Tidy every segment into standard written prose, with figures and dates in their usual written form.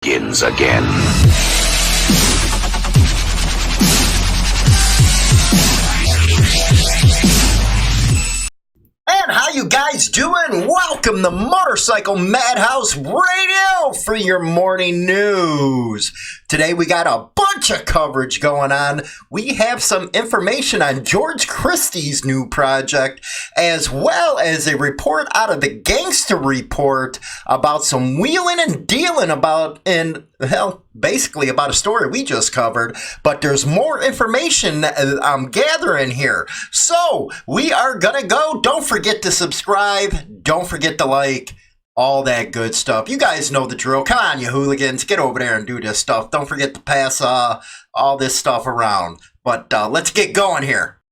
Begins again. And how you guys doing? Welcome to Motorcycle Madhouse Radio for your morning news. Today we got a bunch of coverage going on. We have some information on George Christie's new project, as well as a report out of the Gangster Report about some wheeling and dealing basically about a story we just covered, but there's more information I'm gathering here. So we are gonna go. Don't forget to subscribe. Don't forget to like. All that good stuff. You guys know the drill. Come on, you hooligans. Get over there and do this stuff. Don't forget to pass all this stuff around. But let's get going here.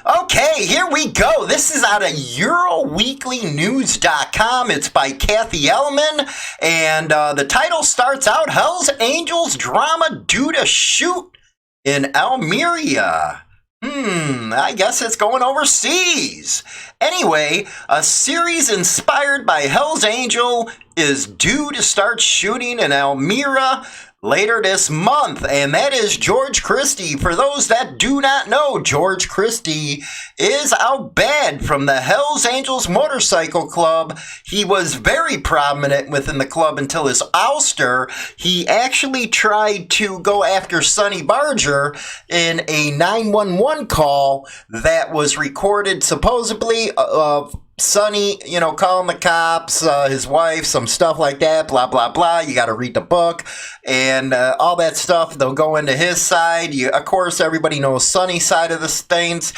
Okay, here we go. This is out of EuroWeeklyNews.com. It's by Cathy Elelman. And the title starts out, Hells Angels Drama Due to Shoot in Almeria. I guess it's going overseas. Anyway, a series inspired by Hells Angel is due to start shooting in Almeria later this month, and that is George Christie. For those that do not know, George Christie is out bad from the Hells Angels Motorcycle Club. He was very prominent within the club until his ouster. He actually tried to go after Sonny Barger in a 911 call that was recorded supposedly of Sonny, calling the cops, his wife, some stuff like that, blah, blah, blah. You got to read the book and all that stuff. They'll go into his side. Of course, everybody knows Sonny's side of the things.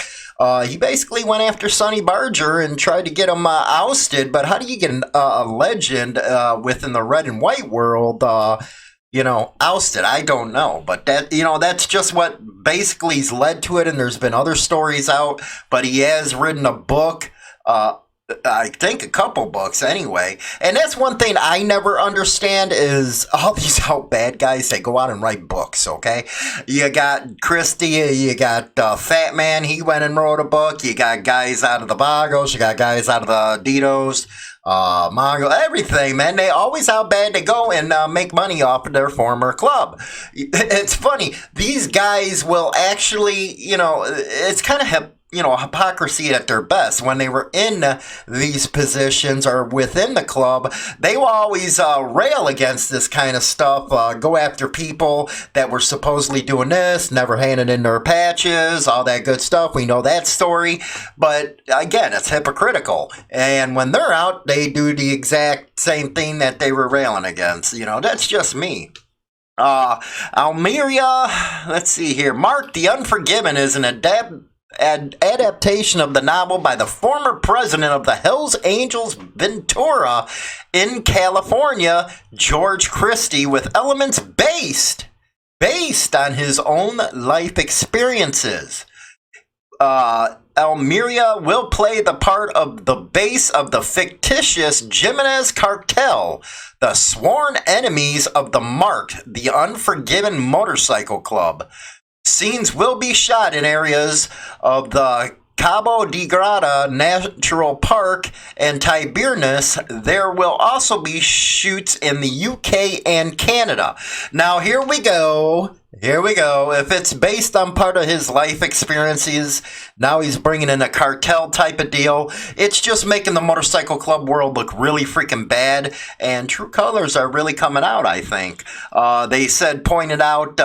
He basically went after Sonny Barger and tried to get him ousted. But how do you get a legend within the red and white world, ousted? I don't know. But that's just what basically's led to it. And there's been other stories out. But he has written a book. I think a couple books anyway. And that's one thing I never understand is all these out bad guys that go out and write books, okay? You got Christie, you got Fat Man, he went and wrote a book. You got guys out of the Vagos, you got guys out of the Ditos, Mongo, everything, man. They always out bad. They go and make money off of their former club. It's funny. These guys will actually, it's kind of hypocrisy at their best. When they were in these positions or within the club, they will always rail against this kind of stuff, go after people that were supposedly doing this, never handing in their patches, all that good stuff. We know that story. But again, it's hypocritical. And when they're out, they do the exact same thing that they were railing against. That's just me. Almeria, let's see here. Mark the Unforgiven is an adaptation of the novel by the former president of the Hells Angels Ventura in California, George Christie, with elements based on his own life experiences. Almeria will play the part of the base of the fictitious Jimenez cartel, the sworn enemies of the marked The Unforgiven Motorcycle Club. Scenes will be shot in areas of the Cabo de Grada Natural Park and Tibernus. There will also be shoots in the UK and Canada. Now, here we go. If it's based on part of his life experiences, now he's bringing in a cartel type of deal. It's just making the motorcycle club world look really freaking bad, and true colors are really coming out, I think. They pointed out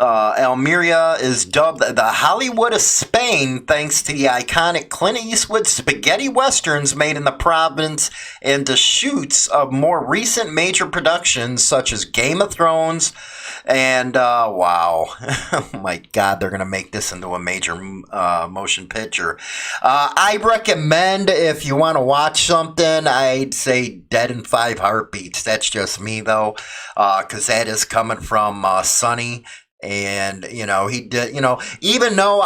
Almeria is dubbed the Hollywood of Spain thanks to the iconic Clint Eastwood spaghetti westerns made in the province and the shoots of more recent major productions such as Game of Thrones. And wow, oh my God, they're going to make this into a major motion picture. I recommend, if you want to watch something, I'd say Dead in 5 Heartbeats. That's just me, though, because that is coming from Sonny. And, he did, even though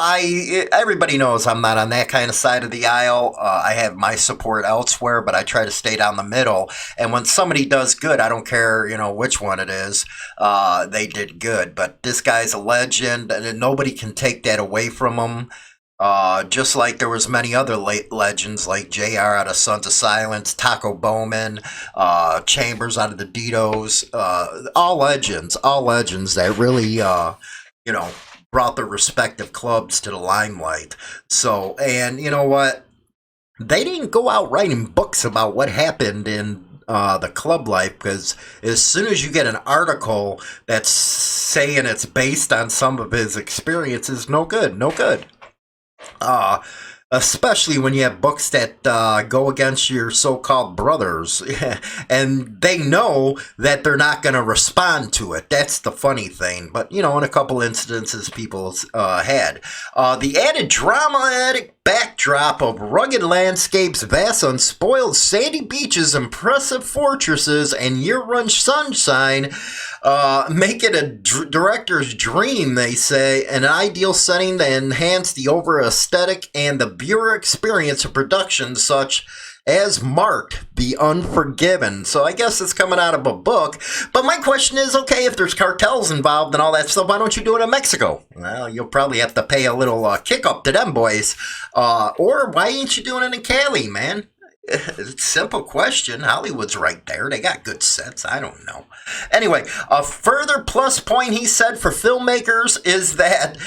everybody knows I'm not on that kind of side of the aisle, I have my support elsewhere, but I try to stay down the middle. And when somebody does good, I don't care, which one it is, they did good. But this guy's a legend, and nobody can take that away from him. Just like there was many other late legends like JR out of Sons of Silence, Taco Bowman, Chambers out of the Ditos, all legends that really, you know, brought their respective clubs to the limelight. So, and you know what? They didn't go out writing books about what happened in the club life, because as soon as you get an article that's saying it's based on some of his experiences, no good, no good. Uh, Especially when you have books that go against your so-called brothers, and they know that they're not going to respond to it. That's the funny thing. But, you know, in a couple incidences, people had. The added dramatic backdrop of rugged landscapes, vast unspoiled sandy beaches, impressive fortresses, and year-round sunshine make it a director's dream, they say, an ideal setting to enhance the overall aesthetic and the viewer experience of productions such as marked The Unforgiven. So I guess it's coming out of a book. But my question is, okay, if there's cartels involved and all that stuff, why don't you do it in Mexico? Well, you'll probably have to pay a little kick up to them boys. Or why ain't you doing it in Cali, man? It's a simple question. Hollywood's right there. They got good sets. I don't know. Anyway, a further plus point, he said, for filmmakers is that,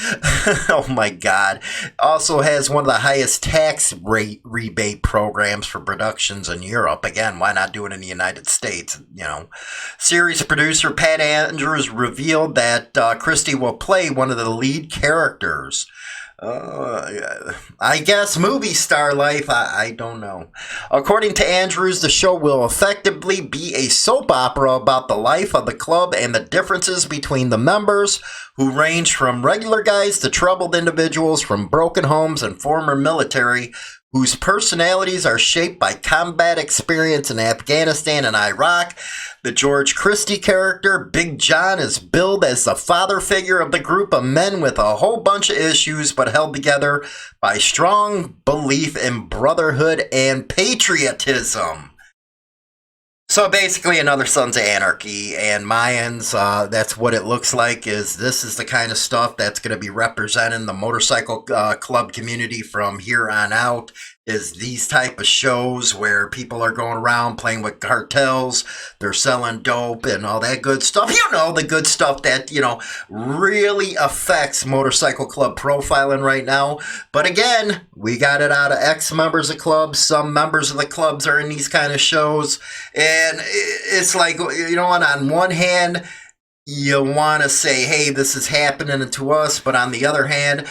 oh my God, also has one of the highest tax rate rebate programs for productions in Europe. Again, why not do it in the United States? You know, series producer Pat Andrews revealed that Christie will play one of the lead characters. I guess movie star life, I don't know. According to Andrews, the show will effectively be a soap opera about the life of the club and the differences between the members, who range from regular guys to troubled individuals from broken homes and former military, whose personalities are shaped by combat experience in Afghanistan and Iraq. The George Christie character, Big John, is billed as the father figure of the group of men with a whole bunch of issues, but held together by strong belief in brotherhood and patriotism. So basically another Sons of Anarchy and Mayans, that's what it looks like. This is the kind of stuff that's going to be representing the motorcycle club community from here on out, is these type of shows where people are going around playing with cartels, they're selling dope and all that good stuff. You know, the good stuff that, you know, really affects motorcycle club profiling right now. But again, we got it out of ex-members of clubs. Some members of the clubs are in these kind of shows. And it's like, you know what, on one hand, you want to say, hey, this is happening to us. But on the other hand,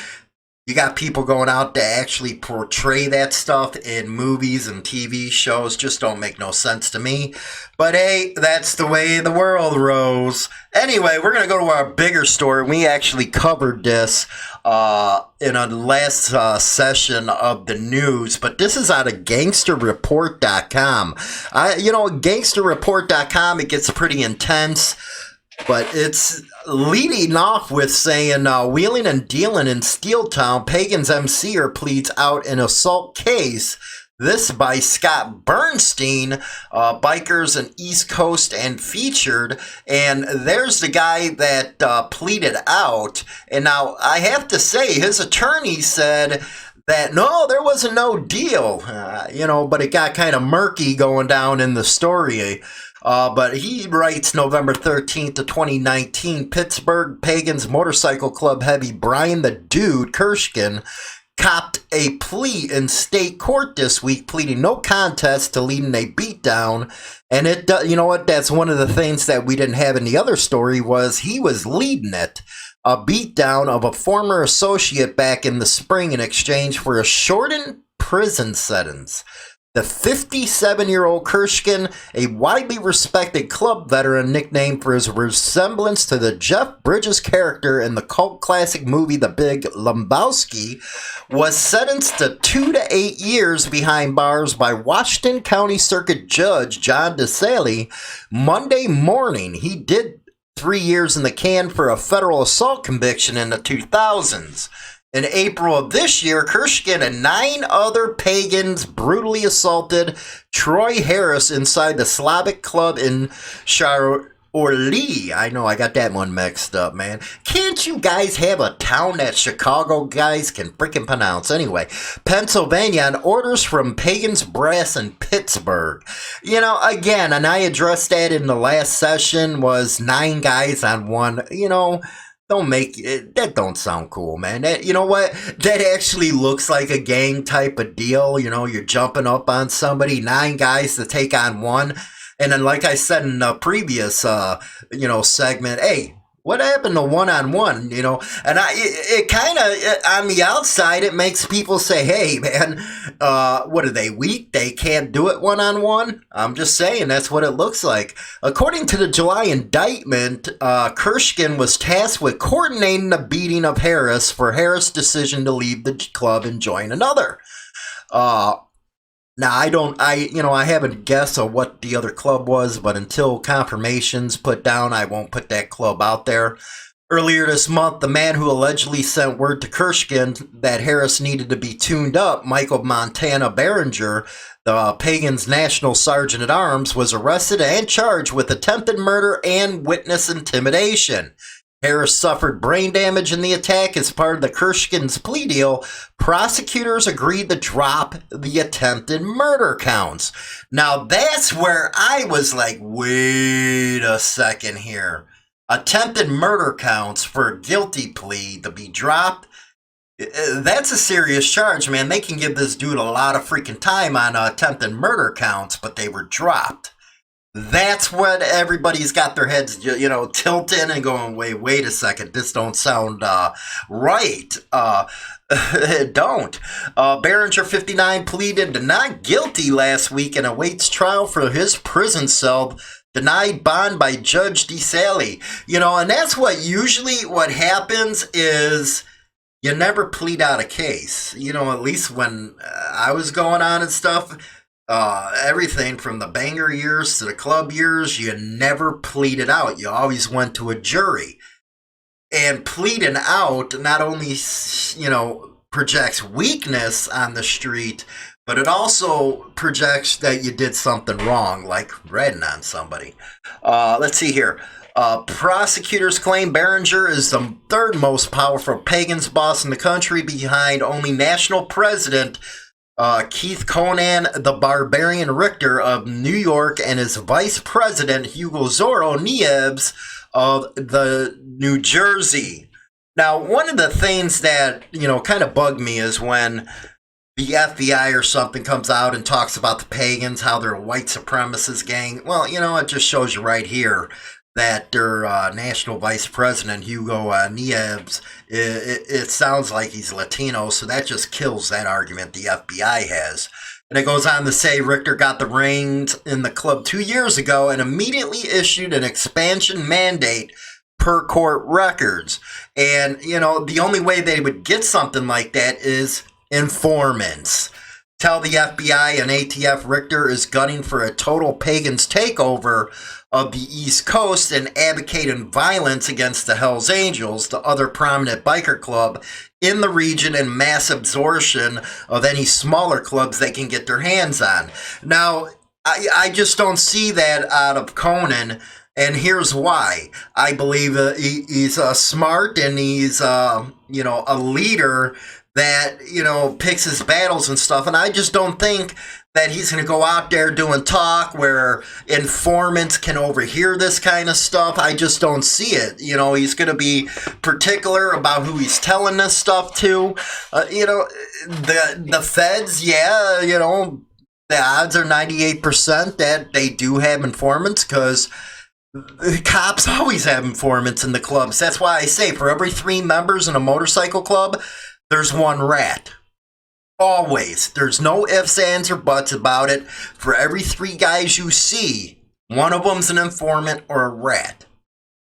you got people going out to actually portray that stuff in movies and TV shows. Just don't make no sense to me. But hey, that's the way the world rolls. Anyway, we're going to go to our bigger story. We actually covered this in a last session of the news, but this is out of gangsterreport.com. Gangsterreport.com, it gets pretty intense. But it's leading off with saying, wheeling and dealing in Steeltown, Pagans MC pleads out an assault case. This by Scott Burnstein, Bikers and East Coast and featured. And there's the guy that pleaded out. And now I have to say, his attorney said that no, there wasn't no deal, but it got kind of murky going down in the story. But he writes November 13th of 2019, Pittsburgh Pagans Motorcycle Club heavy Brian the Dude Kershkin copped a plea in state court this week, pleading no contest to leading a beatdown. And you know what? That's one of the things that we didn't have in the other story, was he was leading it. A beatdown of a former associate back in the spring in exchange for a shortened prison sentence. The 57-year-old Kershkin, a widely respected club veteran nicknamed for his resemblance to the Jeff Bridges character in the cult classic movie The Big Lebowski, was sentenced to 2 to 8 years behind bars by Washington County Circuit Judge John DeSalle Monday morning. He did 3 years in the can for a federal assault conviction in the 2000s. In April of this year, Kershkin and 9 other pagans brutally assaulted Troy Harris inside the Slavic club in or Lee. I know I got that one mixed up, man. Can't you guys have a town that Chicago guys can freaking pronounce? Anyway, Pennsylvania on orders from Pagan's Brass in Pittsburgh. You know, again, and I addressed that in the last session, was 9 guys on one. You know, don't make it, that don't sound cool, man. That, you know what? That actually looks like a gang type of deal. You know, you're jumping up on somebody, 9 guys to take on one. And then, like I said in the previous, segment, hey, what happened to one-on-one, you know? And it kind of, on the outside, it makes people say, hey, man, what are they, weak? They can't do it one-on-one? I'm just saying, that's what it looks like. According to the July indictment, Kirschkin was tasked with coordinating the beating of Harris for Harris' decision to leave the club and join another. Now, I haven't guessed of what the other club was, but until confirmation's put down, I won't put that club out there. Earlier this month, the man who allegedly sent word to Kirschkin that Harris needed to be tuned up, Michael Montana Behringer, the Pagan's National Sergeant at Arms, was arrested and charged with attempted murder and witness intimidation. Harris suffered brain damage in the attack as part of the Kirschkin's plea deal. Prosecutors agreed to drop the attempted murder counts. Now, that's where I was like, wait a second here. Attempted murder counts for a guilty plea to be dropped? That's a serious charge, man. They can give this dude a lot of freaking time on attempted murder counts, but they were dropped. That's what everybody's got their heads, tilting and going, wait a second, this don't sound right. Don't. Behringer, 59, pleaded to not guilty last week and awaits trial for his prison cell, denied bond by Judge DeSalle. And that's what happens is you never plead out a case. At least when I was going on and stuff, everything from the banger years to the club years, you never pleaded out. You always went to a jury. And pleading out not only, projects weakness on the street, but it also projects that you did something wrong, like ratting on somebody. Let's see here. Prosecutors claim Behringer is the 3rd most powerful Pagans boss in the country, behind only national president Keith Conan the Barbarian Richter of New York and his vice president Hugo Zorro Niebs of the New Jersey. Now, one of the things that, kind of bugged me is when the FBI or something comes out and talks about the Pagans, how they're a white supremacist gang. Well, it just shows you right here that their national vice president, Hugo Niebs, it sounds like he's Latino, so that just kills that argument the FBI has. And it goes on to say Richter got the reins in the club 2 years ago and immediately issued an expansion mandate per court records. And, the only way they would get something like that is informants. Tell the FBI and ATF Richter is gunning for a total Pagans takeover of the East Coast and advocating violence against the Hells Angels, the other prominent biker club in the region, and mass absorption of any smaller clubs they can get their hands on. Now, I just don't see that out of Conan, and here's why. I believe he's smart and he's, a leader that, picks his battles and stuff. And I just don't think that he's going to go out there doing talk where informants can overhear this kind of stuff. I just don't see it. He's going to be particular about who he's telling this stuff to. The feds, the odds are 98% that they do have informants, because the cops always have informants in the clubs. That's why I say for every 3 members in a motorcycle club, there's 1 rat. Always. There's no ifs, ands, or buts about it. For every 3 guys you see, one of them's an informant or a rat.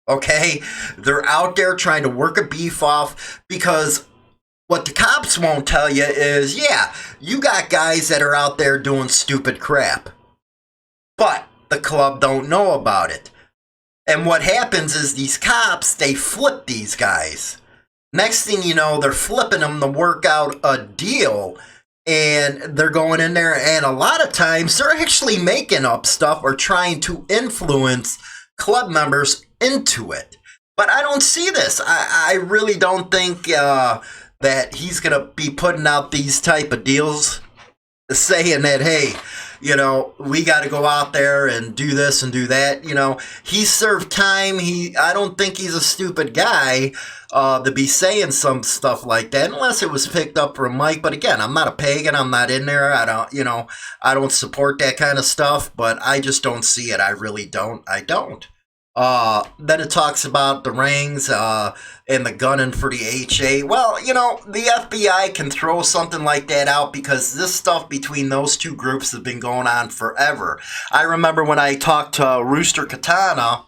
Okay? They're out there trying to work a beef off, because what the cops won't tell you is, you got guys that are out there doing stupid crap. But the club don't know about it. And what happens is these cops, they flip these guys. Next thing you know, they're flipping them to work out a deal, and they're going in there, and a lot of times they're actually making up stuff or trying to influence club members into it. But I don't see this. I really don't think that he's going to be putting out these type of deals saying that, hey, you know, we got to go out there and do this and do that. You know, he served time. I don't think he's a stupid guy to be saying some stuff like that, unless it was picked up from Mike. But again, I'm not a pagan. I'm not in there. I don't support that kind of stuff, but I just don't see it. I really don't. I don't. Then it talks about the rings and the gunning for the HA. Well, you know, the FBI can throw something like that out because this stuff between those two groups has been going on forever. I remember when I talked to Rooster Katana.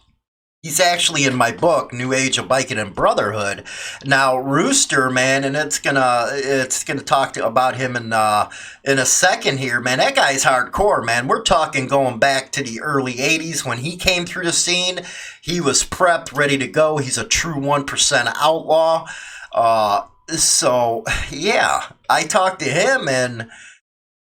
He's actually in my book, New Age of Biking and Brotherhood. Now, Rooster, man, and it's gonna talk about him in a second here, man. That guy's hardcore, man. We're talking going back to the early '80s when he came through the scene. He was prepped, ready to go. He's a true 1% outlaw. So yeah, I talked to him, and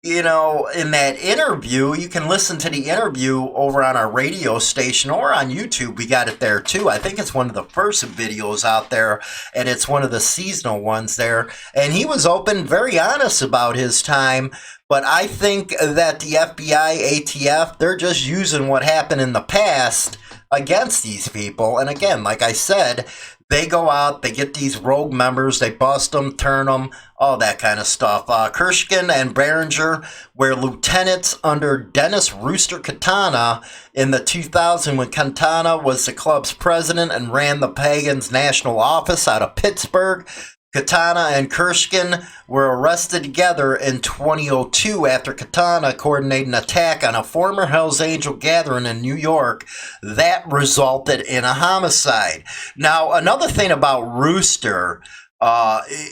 you know, in that interview, you can listen to the interview over on our radio station or on YouTube. We got it there too. I think it's one of the first videos out there, and it's one of the seasonal ones there. And he was open, very honest about his time. But I think that the FBI, ATF, they're just using what happened in the past against these people. And again, like I said, they go out, they get these rogue members, they bust them, turn them, all that kind of stuff. Kershkin and Behringer were lieutenants under Dennis Rooster Katana in the 2000 when Katana was the club's president and ran the Pagans national office out of Pittsburgh. Katana and Kershkin were arrested together in 2002 after Katana coordinated an attack on a former Hells Angel gathering in New York that resulted in a homicide. Now, another thing about Rooster,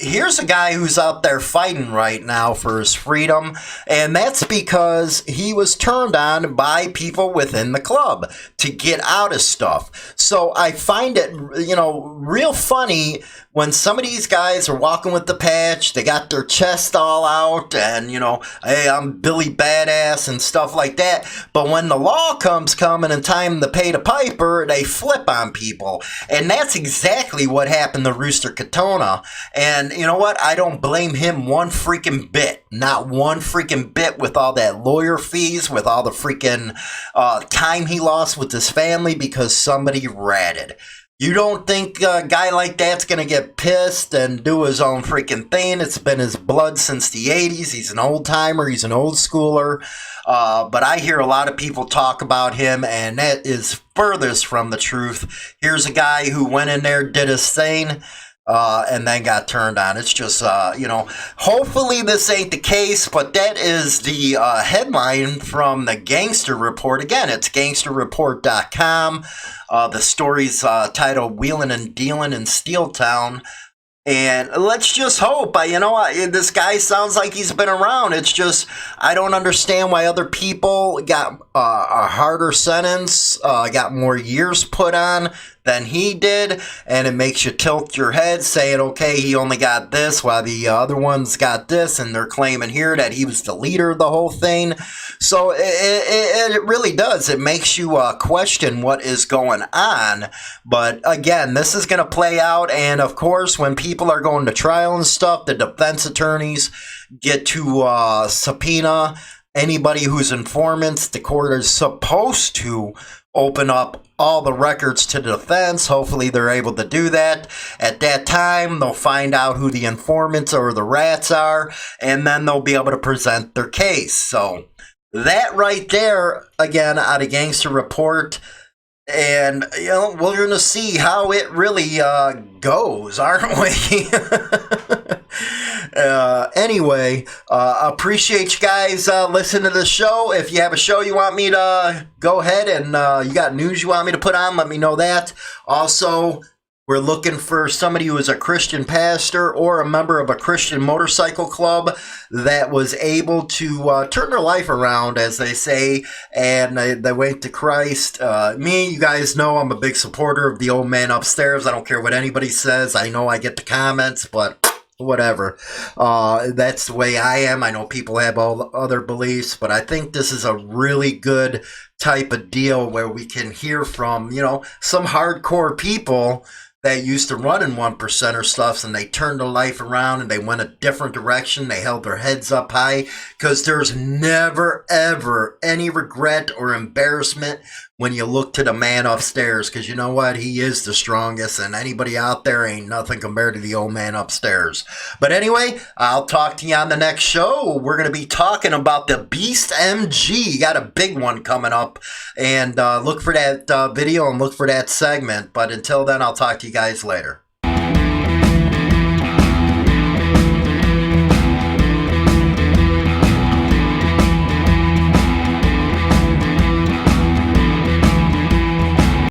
here's a guy who's out there fighting right now for his freedom, and that's because he was turned on by people within the club to get out of stuff. So I find it, you know, real funny when some of these guys are walking with the patch, they got their chest all out and, you know, hey, I'm Billy Badass and stuff like that. But when the law comes coming and time to pay the piper, they flip on people. And that's exactly what happened to Rooster Katana. And you know what? I don't blame him one freaking bit. Not one freaking bit with all that lawyer fees, with all the freaking time he lost with his family because somebody ratted. You don't think a guy like that's going to get pissed and do his own freaking thing? It's been his blood since the 80s. He's an old timer. He's an old schooler. But I hear a lot of people talk about him, and that is furthest from the truth. Here's a guy who went in there, did his thing, and then got turned on. It's just, you know, hopefully this ain't the case, but that is the headline from the Gangster Report. Again, it's gangsterreport.com. The story's titled Wheeling and Dealing in Steeltown. And let's just hope, you know, this guy sounds like he's been around. It's just, I don't understand why other people got a harder sentence, got more years put on than he did, and it makes you tilt your head saying, okay, he only got this while the other ones got this, and they're claiming here that he was the leader of the whole thing. So it really does. It makes you question what is going on. But again, this is going to play out, and of course, when people are going to trial and stuff, the defense attorneys get to subpoena anybody who's informants. The court is supposed to open up all the records to the defense. Hopefully they're able to do that. At that time, they'll find out who the informants or the rats are, and then they'll be able to present their case. So that right there, again, out of Gangster Report. And, you know, we're going to see how it really goes, aren't we? Anyway, appreciate you guys listening to the show. If you have a show you want me to go ahead and you got news you want me to put on, let me know that. Also, we're looking for somebody who is a Christian pastor or a member of a Christian motorcycle club that was able to turn their life around, as they say, and they went to Christ. Me, you guys know I'm a big supporter of the old man upstairs. I don't care what anybody says. I know I get the comments, but whatever. That's the way I am. I know people have all other beliefs, but I think this is a really good type of deal where we can hear from, some hardcore people that used to run in 1% stuff, and they turned their life around and they went a different direction. They held their heads up high, because there's never, ever any regret or embarrassment when you look to the man upstairs, because you know what? He is the strongest, and anybody out there ain't nothing compared to the old man upstairs. But anyway, I'll talk to you on the next show. We're going to be talking about the Beast MG. Got a big one coming up, and look for that video and look for that segment. But until then, I'll talk to you guys later.